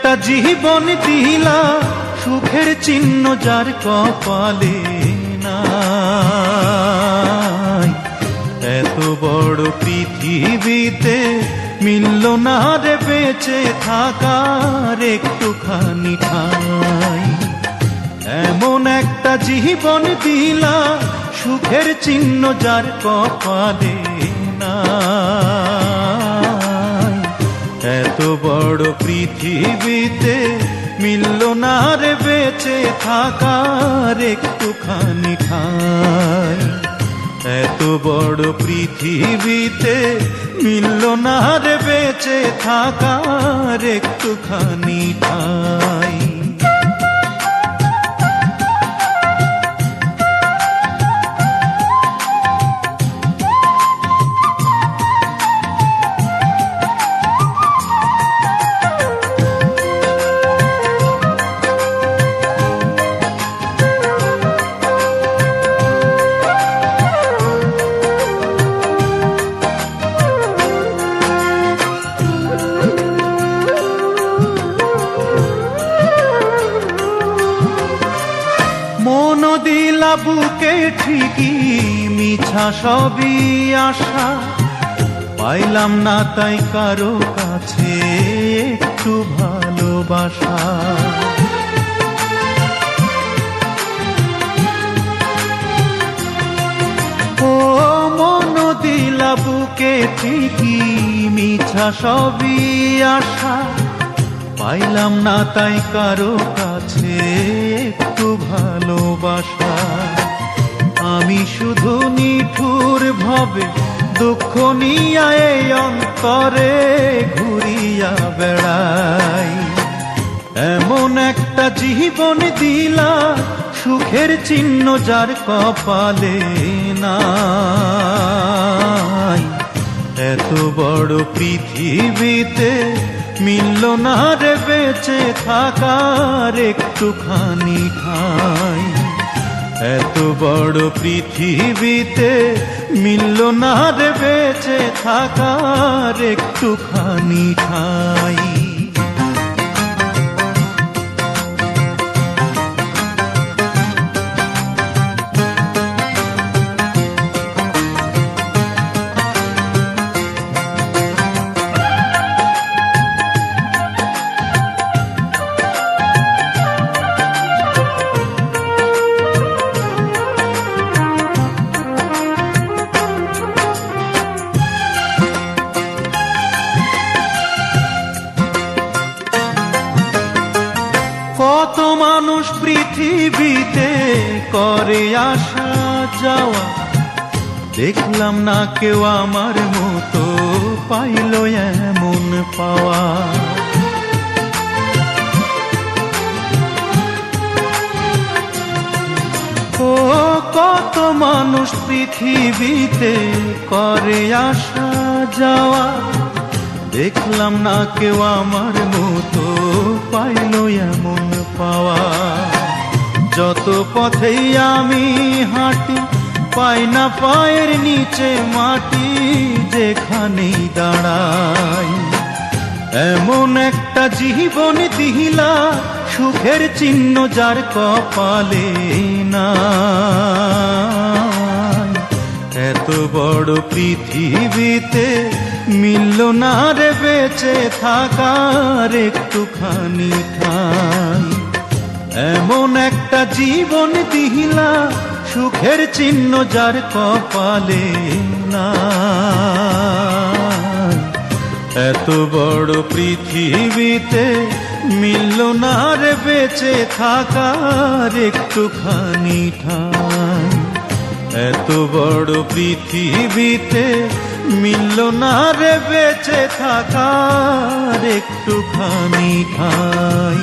একটা জীবন দিলা, সুখের চিহ্ন যার কপালে নাই। এত বড় পৃথিবীতে মিলল না রে বেঁচে থাকার একটুখানি ঠাই। এমন একটা জীবন দিলা, সুখের চিহ্ন যার কপালে নাই। এত বড় পৃথিবীতে মিলল না রে বেঁচে থাকার একটুখানি ঠাই। এত বড় পৃথিবীতে মিলল না রে বেঁচে থাকার একটুখানি ঠাই। মন দিলা বুকে ঠিকই, মিছা সবই আশা, পাইলাম না তাই কারো কাছে একটু ভালোবাসা। ও মন দিলা বুকে ঠিকই, মিছা সবই আশা, পাইলাম না তাই কারো কাছে একটু ভালোবাসা। আমি শুধু নিঠুর ভাবে দুঃখ নিয়া এই অন্তরে ঘুরিয়া বেড়াই। এমন একটা জীবন দিলা, সুখের চিহ্ন যার কপালে নাই। এত বড় পৃথিবীতে মিলল না রে বেঁচে থাকার একটুখানি ঠাই। এত বড় পৃথিবীতে মিলল না রে বেঁচে থাকার একটুখানি ঠাই। কত মানুষ পৃথিবীতে করে আসা যাওয়া, দেখলাম না কেউ আমার মতো পাইল এমন পাওয়া। ও কত মানুষ পৃথিবীতে করে আসা যাওয়া, দেখলাম না কেউ আমার মতো পাইল এমন পাওয়া। যত পথেই আমি হাঁটি, পাই না পায়ের নিচে মাটি, যেখানেই দাঁড়াই। এমন একটা জীবন দিলা, সুখের চিহ্ন যার কপালে নাই। এত বড় পৃথিবীতে মিলল না রে বেঁচে থাকার একটুখানি ঠাই। এমন একটা জীবন দিলা, সুখের চিহ্ন যার কপালে নাই। এত বড় পৃথিবীতে মিলল না রে বেঁচে থাকার একটুখানি ঠাই। এত বড় পৃথিবীতে মিলল না রে বেঁচে থাকার একটুখানি ঠাই।